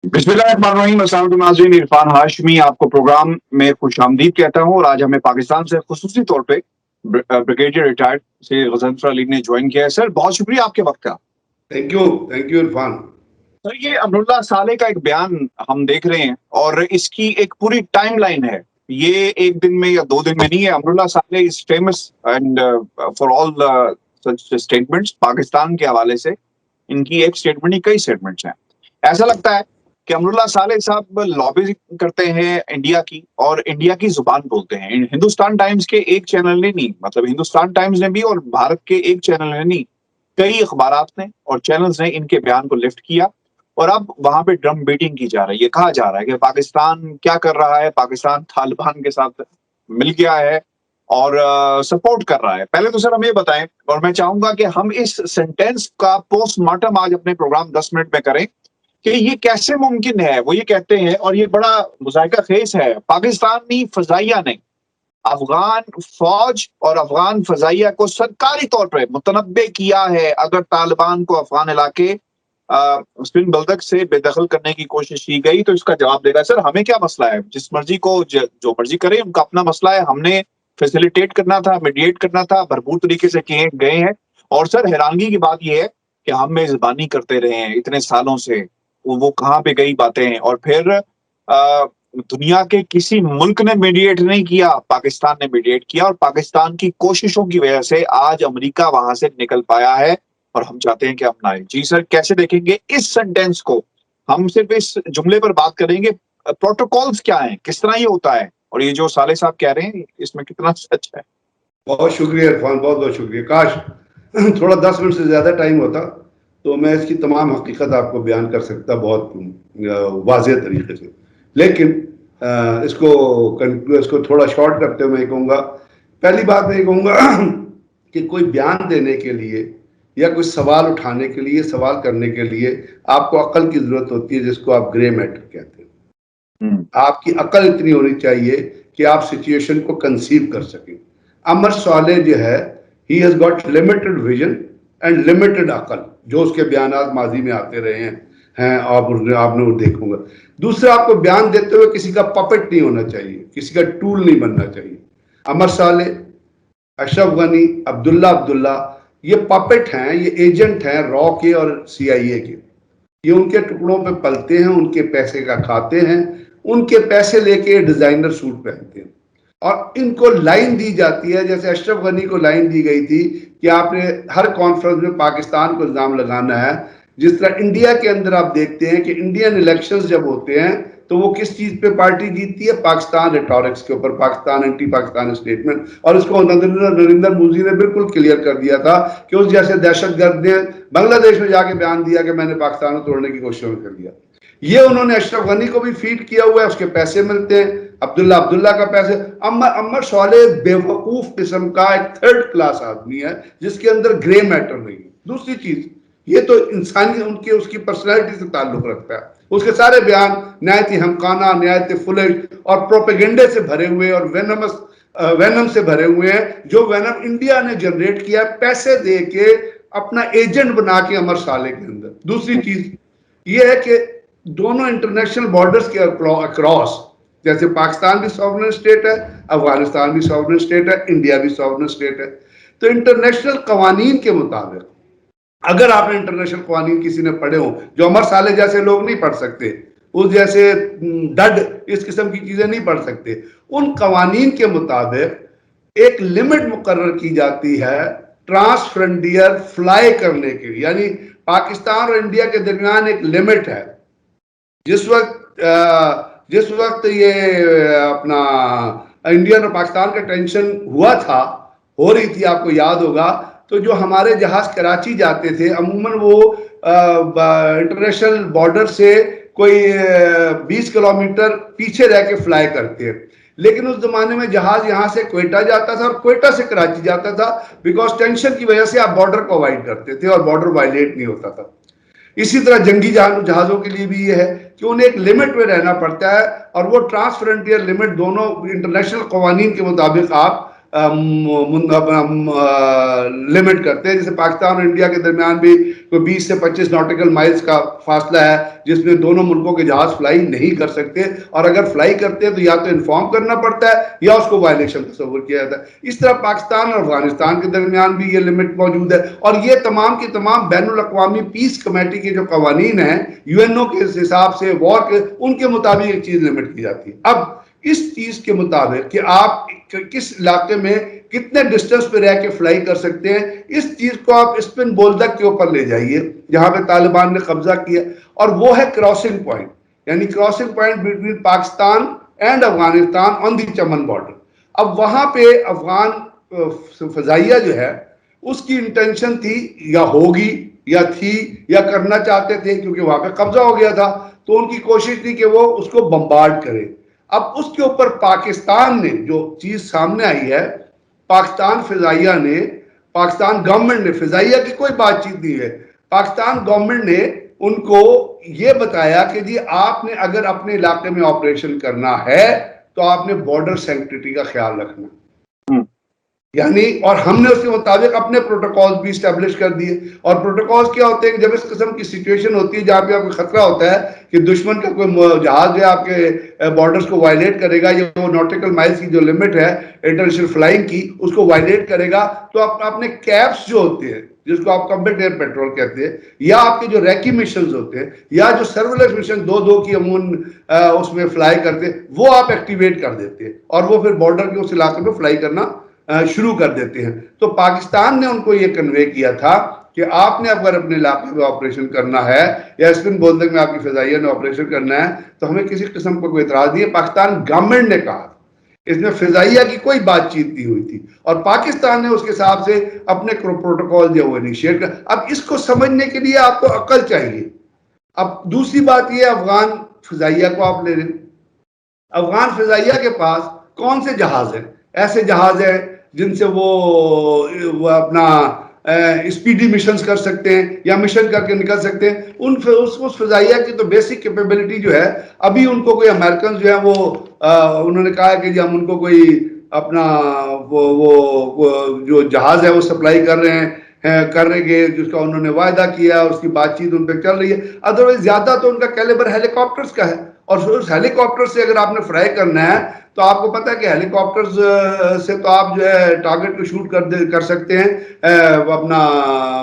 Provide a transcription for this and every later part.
बिस्मिल्लाहिर्रहमानिर्रहीम। अस्सलाम वालेकुम नाज़रीन, इरफान हाशमी आपको प्रोग्राम में खुश आमदीद कहता हूँ। और आज हमें पाकिस्तान से खुसूसी तौर पे ब्रिगेडियर रिटायर्ड से गजनफर अली ने ज्वाइन किया है। सर बहुत शुक्रिया आपके वक्त का। Thank you Irfan. सर ये अब्दुल्ला साले का एक बयान हम देख रहे हैं और इसकी एक पूरी टाइमलाइन है। ये एक दिन में या 2 दिन में नहीं है। अब्दुल्ला साले is famous and for all such statements Pakistan के हवाले से। इनकी एक स्टेटमेंट नहीं, कई स्टेटमेंट्स हैं। ऐसा लगता है कि अब्दुल्ला साले साहब लॉबी करते हैं इंडिया की और इंडिया की जुबान बोलते हैं। हिंदुस्तान टाइम्स के एक चैनल ने नहीं, मतलब हिंदुस्तान टाइम्स ने भी और भारत के एक चैनल ने नहीं, कई अखबारात ने और चैनल्स ने इनके बयान को लिफ्ट किया और अब वहां पे ड्रम बीटिंग की जा रही है। कहा जा रहा है कि पाकिस्तान क्या कर रहा है, पाकिस्तान तालिबान के साथ मिल गया है और सपोर्ट कर रहा है। पहले तो सर हम ये बताएं, और मैं चाहूंगा कि हम इस सेंटेंस का पोस्टमार्टम आज अपने प्रोग्राम 10 मिनट में करें कि ये कैसे मुमकिन है। वो ये कहते हैं और ये बड़ा मुज़ाहिका खेज है, पाकिस्तानी फजाइया ने अफगान फौज और अफगान फजाइया को सरकारी तौर पर मुतनब्बे किया है अगर तालिबान को अफगान इलाके स्पिन बल्दक से बेदखल करने की कोशिश की गई तो इसका जवाब देगा। सर हमें क्या मसला है, जिस मर्जी को जो मर्जी करे, उनका अपना मसला है। हमने फैसिलिटेट करना था, मीडिएट करना था, भरपूर तरीके से किए गए हैं। और सर हैरानगी की बात यह है कि हम मेजबानी करते रहे हैं इतने सालों से, वो कहाँ पे गई बातें हैं। और फिर दुनिया के किसी मुल्क ने मीडिएट नहीं किया, पाकिस्तान ने मीडिएट किया और पाकिस्तान की कोशिशों की वजह से आज अमेरिका वहां से निकल पाया है और हम चाहते हैं कि हम आए। जी सर, कैसे देखेंगे इस सेंटेंस को? हम सिर्फ इस जुमले पर बात करेंगे, प्रोटोकॉल्स क्या हैं, किस तरह ये होता है और ये जो साले साहब कह रहे हैं इसमें कितना सच है। बहुत शुक्रिया इरफान, बहुत बहुत शुक्रिया। काश थोड़ा 10 मिनट से ज़्यादा टाइम होता तो मैं इसकी तमाम हकीकत आपको बयान कर सकता बहुत वाज़ेह तरीके से, लेकिन इसको थोड़ा शॉर्ट करते हुए मैं कहूँगा, पहली बात मैं ये कहूँगा कि कोई बयान देने के लिए या कोई सवाल उठाने के लिए, सवाल करने के लिए आपको अक्ल की ज़रूरत होती है, जिसको आप ग्रे मैटर कहते हैं। आपकी अक्ल इतनी होनी चाहिए कि आप सिचुएशन को कंसीव कर सकें। अमर साले जो है, he has got limited vision and limited अक्ल, जो उसके बयानात माजी में आते रहे हैं आपने वो देखूंगा। दूसरा, आपको बयान देते हुए किसी का पपेट नहीं होना चाहिए, किसी का टूल नहीं बनना चाहिए। अमर साले, अशरफ गनी, अब्दुल्ला ये पपेट हैं, ये एजेंट हैं रॉ के और CIA के। ये उनके टुकड़ों पे पलते हैं, उनके पैसे का खाते हैं, उनके पैसे लेके डिजाइनर सूट पहनते हैं और इनको लाइन दी जाती है। जैसे अशरफ गनी को लाइन दी गई थी कि आपने हर कॉन्फ्रेंस में पाकिस्तान को इल्जाम लगाना है। जिस तरह इंडिया के अंदर आप देखते हैं कि इंडियन इलेक्शंस जब होते हैं तो वो किस चीज पे पार्टी जीतती है, पाकिस्तान रिटॉरिक्स के ऊपर, पाकिस्तान एंटी पाकिस्तान स्टेटमेंट। और इसको नरेंद्र मोदी ने बिल्कुल क्लियर कर दिया था कि उस जैसे दहशतगर्द ने बांग्लादेश में जाके बयान दिया कि मैंने पाकिस्तान को तोड़ने की कोशिश कर दिया। ये उन्होंने अशरफ गनी को भी फीड किया हुआ है, उसके पैसे मिलते हैं, अब्दुल्ला का पैसे। अमर साले बेवकूफ किस्म का एक थर्ड क्लास आदमी है जिसके अंदर ग्रे मैटर नहीं है। दूसरी चीज, ये तो इंसानी उसकी पर्सनैलिटी से ताल्लुक रखता है। उसके सारे बयान नहायत ही हमकाना, नहायत ही फुलिश और प्रोपेगेंडे से भरे हुए और वेनम से भरे हुए हैं, जो वेनम इंडिया ने जनरेट किया पैसे दे के, अपना एजेंट बना के अमर साले के अंदर। दूसरी चीज ये है कि दोनों इंटरनेशनल बॉर्डर्स के अक्रॉस, जैसे पाकिस्तान भी सॉवरेन स्टेट है, अफगानिस्तान भी सॉवरेन स्टेट है, इंडिया भी सॉवरेन स्टेट है, तो इंटरनेशनल कवानीन के मुताबिक, अगर आपने इंटरनेशनल कवानीन किसी ने पढ़े हो, जो अमर साले जैसे लोग नहीं पढ़ सकते, उस जैसे डड इस किस्म की चीजें नहीं पढ़ सकते, उन कवानीन के मुताबिक एक लिमिट मुकर्रर की जाती है ट्रांस फ्रंटियर फ्लाई करने के लिए। यानी पाकिस्तान और इंडिया के दरमियान एक लिमिट है। जिस वक्त ये अपना इंडिया और पाकिस्तान का टेंशन हो रही थी, आपको याद होगा, तो जो हमारे जहाज कराची जाते थे अमूमन वो इंटरनेशनल बॉर्डर से कोई 20 किलोमीटर पीछे रह के फ्लाई करते हैं। लेकिन उस जमाने में जहाज यहाँ से क्वेटा जाता था और क्वेटा से कराची जाता था, बिकॉज टेंशन की वजह से आप बॉर्डर को अवॉइड करते थे और बॉर्डर वायलेट नहीं होता था। इसी तरह जंगी जहाजों के लिए भी ये है कि उन्हें एक लिमिट में रहना पड़ता है और वो ट्रांस फ्रंटियर लिमिट दोनों इंटरनेशनल कवानीन के मुताबिक आप लिमिट करते हैं. जैसे पाकिस्तान और इंडिया के दरमियान भी कोई 20 से 25 नॉटिकल माइल्स का फासला है जिसमें दोनों मुल्कों के जहाज फ्लाई नहीं कर सकते, और अगर फ्लाई करते हैं तो या तो इन्फॉर्म करना पड़ता है या उसको वायलेशन तस्वर किया जाता है. इस तरह पाकिस्तान और अफगानिस्तान के दरमियान भी ये लिमिट मौजूद है, और ये तमाम की तमाम बैनुल अक़वामी पीस कमेटी के जो कवानीन हैं यूएनओ के हिसाब से वॉर के, उनके मुताबिक एक चीज लिमिट की जाती है. अब इस चीज के मुताबिक कि आप किस इलाके में कितने डिस्टेंस पे रह के फ्लाई कर सकते हैं, इस चीज को आप स्पिन बोल्दक के ऊपर ले जाइए जहां पे तालिबान ने कब्जा किया, और वो है क्रॉसिंग पॉइंट, यानी crossing point between Pakistan and Afghanistan on the Chaman border. अब वहां पे अफगान फजाइया जो है उसकी इंटेंशन थी या होगी या थी या करना चाहते थे, क्योंकि वहां पे कब्जा हो गया था, तो उनकी कोशिश थी कि वो उसको बम्बार्ड करें. अब उसके ऊपर पाकिस्तान ने जो चीज सामने आई है, पाकिस्तान फिजाइया ने, पाकिस्तान गवर्नमेंट ने, फिजाइया की कोई बातचीत नहीं है, पाकिस्तान गवर्नमेंट ने उनको ये बताया कि जी आपने अगर अपने इलाके में ऑपरेशन करना है तो आपने बॉर्डर सैंक्टिटी का ख्याल रखना, यानी, और हमने उसके मुताबिक अपने प्रोटोकॉल्स भी स्टैब्लिश कर दिए. और प्रोटोकॉल्स क्या होते हैं कि जब इस किस्म की सिचुएशन होती है जहां पे आपको खतरा होता है कि दुश्मन का कोई जहाज है आपके बॉर्डर्स को वायलेट करेगा, या वो नॉटिकल माइल्स की जो लिमिट है इंटरनेशनल फ्लाइंग की उसको वायलेट करेगा, तो अपने कैप्स जो होते हैं जिसको आप कम्बैट एयर पेट्रोल कहते हैं, या आपके जो रैकी मिशन होते हैं, या जो सर्वेलेंस मिशन 2-2 की अमून उसमें फ्लाई करते हैं, वो आप एक्टिवेट कर देते हैं और वो फिर बॉर्डर के उस इलाके में फ्लाई करना शुरू कर देते हैं. तो पाकिस्तान ने उनको ये कन्वे किया था कि आपने अगर अपने इलाके में ऑपरेशन करना है या स्पिन बोल्दक में आपकी फिजाइया ने ऑपरेशन करना है तो हमें किसी किस्म का कोई इतराज नहीं है. पाकिस्तान गवर्नमेंट ने कहा, इसमें फिजाइया की कोई बातचीत नहीं हुई थी, और पाकिस्तान ने उसके हिसाब से अपने प्रोटोकॉल जो वो इनिशिएट कर. अब इसको समझने के लिए आपको अक्ल चाहिए. अब दूसरी बात ये, अफगान फिजाइया को आप ले लें, अफगान फिजाइया के पास कौन से जहाज हैं? ऐसे जहाज हैं जिनसे वो अपना स्पीडी मिशंस कर सकते हैं या मिशन करके निकल सकते हैं. उस फिजाइया की तो बेसिक कैपेबिलिटी जो है, अभी उनको कोई अमेरिकन जो है वो उन्होंने कहा है कि हम उनको कोई अपना वो जो जहाज है वो सप्लाई कर रहे हैं, करेंगे, जिसका उन्होंने वायदा किया, उसकी बातचीत उन पर चल रही है. अदरवाइज ज्यादा तो उनका कैलिबर हेलीकॉप्टर्स का है, और उस हेलीकॉप्टर से अगर आपने फ्राई करना है तो आपको पता है कि हेलीकॉप्टर्स से तो आप जो है टारगेट को शूट कर सकते हैं. अपना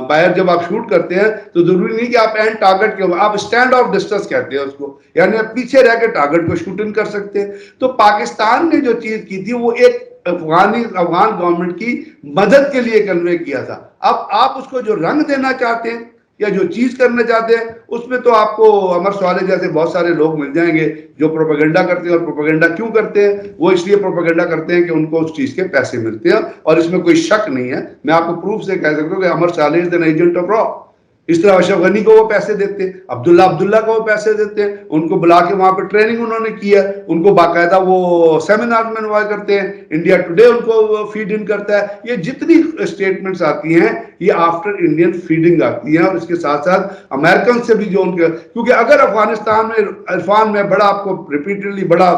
बायर जब आप शूट करते हैं तो जरूरी नहीं कि आप एंड टारगेट के, आप स्टैंड ऑफ डिस्टेंस कहते हैं उसको, यानी आप पीछे रह के टारगेट को शूट इन कर सकते हैं. तो पाकिस्तान ने जो चीज की थी वो एक अफगान गवर्नमेंट की मदद के लिए कन्वे किया था. अब आप उसको जो रंग देना चाहते हैं या जो चीज करना चाहते हैं उसमें तो आपको अमर सवाले जैसे बहुत सारे लोग मिल जाएंगे जो प्रोपेगेंडा करते हैं. और प्रोपेगेंडा क्यों करते हैं? वो इसलिए प्रोपेगेंडा करते हैं कि उनको उस चीज के पैसे मिलते हैं, और इसमें कोई शक नहीं है. मैं आपको प्रूफ से कह सकता हूँ कि अमर साले is an agent of raw. इस तरह अशरफ गनी को वो पैसे देते हैं, अब्दुल्ला को वो पैसे देते हैं, उनको बुला के वहां पे ट्रेनिंग उन्होंने की है, उनको बाकायदा वो सेमिनार में इन्वॉल्व करते हैं, इंडिया टुडे उनको फीड इन करता है. ये जितनी स्टेटमेंट्स आती हैं ये आफ्टर इंडियन फीडिंग आती हैं, और इसके साथ साथ अमेरिकन से भी जो उनके, क्योंकि अगर अफगानिस्तान में, इरफान में बड़ा आपको रिपीटेडली बड़ा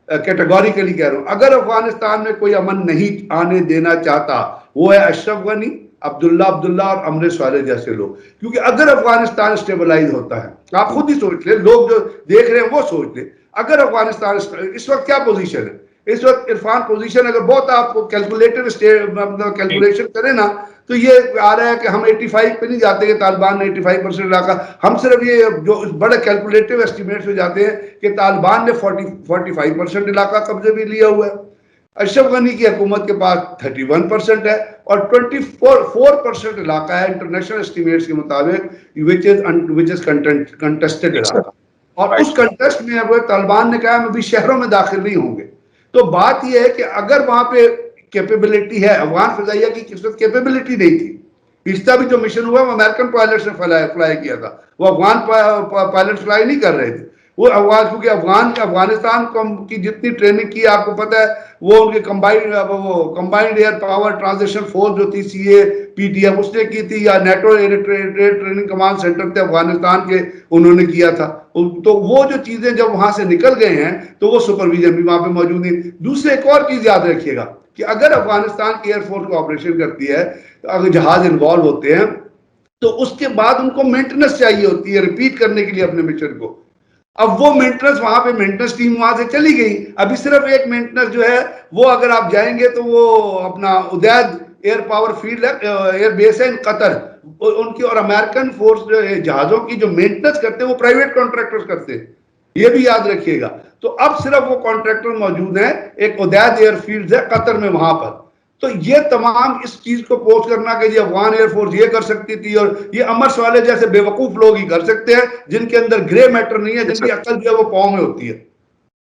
कैटेगोरिकली कह रहा हूं, अगर अफगानिस्तान में कोई अमन नहीं आने देना चाहता वो है अशरफ गनी, अब्दुल्ला और अमरीश वाले जैसे लोग. क्योंकि अगर अफगानिस्तान स्टेबलाइज होता है, आप खुद ही सोच ले, लोग जो देख रहे हैं वो सोच ले, अगर अफगानिस्तान इस वक्त क्या पोजीशन है, इस वक्त इरफान पोजीशन अगर बहुत आपको कैलकुलेशन करें ना तो ये आ रहा है कि हम 85 पे नहीं जाते कि तालिबान ने 85% इलाका, हम सिर्फ ये जो बड़े कैलकुलेटिव एस्टिमेट पे जाते हैं कि तालिबान ने 45% इलाका कब्जे में लिया हुआ है. अशरफ गनी की हुकूमत के पास 31% है, और 24% इलाका है इंटरनेशनल एस्टिमेट्स के मुताबिक विच इज कंटेस्टेड इलाका. और उस कंटेस्ट में अब तालिबान ने कहा हम अभी शहरों में दाखिल नहीं होंगे. तो बात यह है कि अगर वहां पे कैपेबिलिटी है, अफगान फिजाइया की किस वक्त कैपेबिलिटी नहीं थी. पिछला भी जो मिशन हुआ वो अमेरिकन पायलट्स ने फ्लाई किया था, वो अफगान पायलट फ्लाई नहीं कर रहे थे. वो अफगान, क्योंकि अफगानिस्तान की जितनी ट्रेनिंग की आपको पता है, वो उनके combined air power transition force जो थी CAPTF उसने की थी, या NATO air training command centre थे अफगानिस्तान के, उन्होंने किया था. तो वो जो चीजें जब वहां से निकल गए हैं तो वो सुपरविजन भी वहां पे मौजूद है. दूसरे एक और चीज याद रखिएगा, کہ اگر افغانستان کی ایئر فورس کو آپریشن کرتی ہے تو اگر جہاز انوالو ہوتے ہیں تو اس کے بعد ان کو مینٹننس چاہیے ہوتی ہے ریپیٹ کرنے کے لیے اپنے مشن کو. اب وہ مینٹننس وہاں پہ مینٹننس ٹیم وہاں سے چلی گئی. ابھی صرف ایک مینٹننس جو ہے وہ اگر آپ جائیں گے تو وہ اپنا ادید ایئر پاور فیلڈ ہے, ایئر بیس ہے ان قطر, ان کی اور امریکن فورس جہازوں کی جو مینٹننس کرتے ہیں وہ پرائیویٹ کانٹریکٹرز کرتے ہیں, یہ بھی یاد رکھیے گا. تو اب صرف وہ کانٹریکٹر موجود ہیں, ایک ادید ایئر فیلڈ ہے قطر میں وہاں پر. تو یہ تمام اس چیز کو پوسٹ کرنا کہ یہ افغان ایئر فورس یہ کر سکتی تھی, اور یہ امر والے جیسے بے وقوف لوگ ہی کر سکتے ہیں جن کے اندر گرے میٹر نہیں ہے, جن کی عقل جو ہے وہ پاؤں میں ہوتی ہے.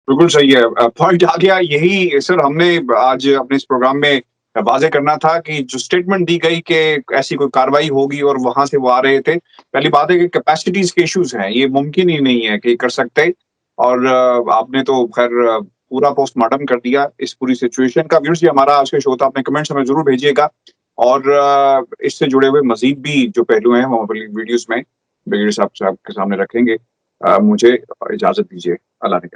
بالکل صحیح ہے, پوائنٹ آ گیا. یہی سر ہم نے آج اپنے اس پروگرام میں واضح کرنا تھا کہ جو سٹیٹمنٹ دی گئی کہ ایسی کوئی کاروائی ہوگی اور وہاں سے وہ آ رہے تھے, پہلی بات ہے کہ کیپیسٹیز کے ایشوز ہیں, یہ ممکن ہی نہیں ہے کہ کر سکتے. اور آپ نے تو خیر پورا پوسٹ مارٹم کر دیا اس پوری سچویشن کا. ویورز, یہ ہمارا آج کا شو تھا, اپنے کمنٹس ہمیں ضرور بھیجیے گا, اور اس سے جڑے ہوئے مزید بھی جو پہلو ہیں وہ ویڈیوز میں بریگیڈیئر صاحب کے سامنے رکھیں گے. مجھے اجازت دیجیے, اللہ نے